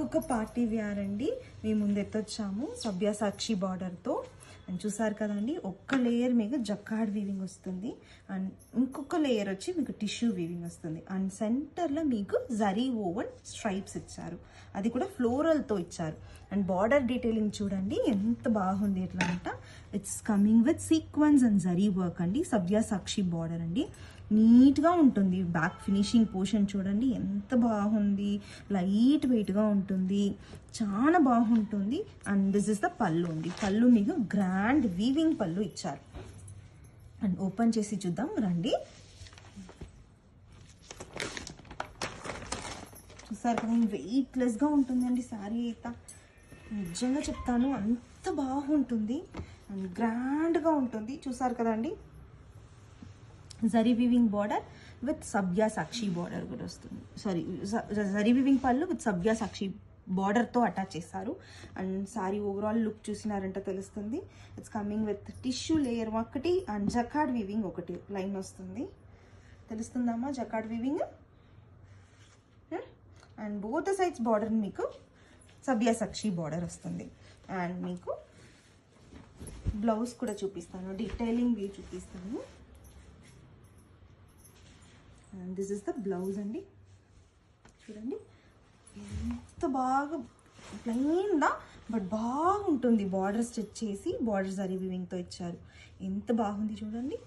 ఇంకొక party wear అండి మేము ముందు ఎత్తొచ్చాము సభ్యసాక్షి బార్డర్తో. అండ్ చూసారు కదండి, ఒక్క లేయర్ మీకు జకార్డ్ వీవింగ్ వస్తుంది అండ్ ఇంకొక లేయర్ వచ్చి మీకు టిష్యూ వీవింగ్ వస్తుంది. అండ్ సెంటర్లో మీకు జరీ ఓవెన్ స్ట్రైప్స్ ఇచ్చారు, అది కూడా ఫ్లోరల్తో ఇచ్చారు. అండ్ బార్డర్ డీటెయిలింగ్ చూడండి ఎంత బాగుంది. ఎట్లా అంట it's coming with sequence and zari work అండి. సభ్యసాక్షి బార్డర్ అండి, నీట్గా ఉంటుంది. బ్యాక్ ఫినిషింగ్ పోర్షన్ చూడండి ఎంత బాగుంది, లైట్ వెయిట్గా ఉంటుంది, చాలా బాగుంటుంది. అండ్ దిస్ ఇస్ ద పళ్ళు అండి. పళ్ళు మీకు గ్రాండ్ వీవింగ్ పళ్ళు ఇచ్చారు. అండ్ ఓపెన్ చేసి చూద్దాం రండి. చూసారు కదా, వెయిట్లెస్గా ఉంటుందండి శారీ అయితే. నిజంగా చెప్తాను, అంత బాగుంటుంది అండ్ గ్రాండ్గా ఉంటుంది. చూసారు కదండి, zari weaving border with Sabyasachi border కూడా వస్తుంది. జరీ వీవింగ్ పళ్ళు విత్ సభ్యసాక్షి బార్డర్తో అటాచ్ చేస్తారు. అండ్ సారీ ఓవరాల్ లుక్ చూసినారంటే తెలుస్తుంది. It's coming with tissue layer ఒకటి అండ్ జకార్డ్ వీవింగ్ ఒకటి లైన్ వస్తుంది. తెలుస్తుందమ్మా jacquard weaving. And both sides border మీకు సభ్యసాక్షి బార్డర్ వస్తుంది. అండ్ మీకు బ్లౌజ్ కూడా చూపిస్తాను, డీటెయిలింగ్ వ్యూ చూపిస్తాను. And this is the blouse అండి. చూడండి ఎంత బాగా ప్లెయిన్గా బట్ బాగుంటుంది. బార్డర్ స్టిచ్ చేసి బార్డర్ జరీ వీవింగ్తో ఇచ్చారు. ఎంత బాగుంది చూడండి.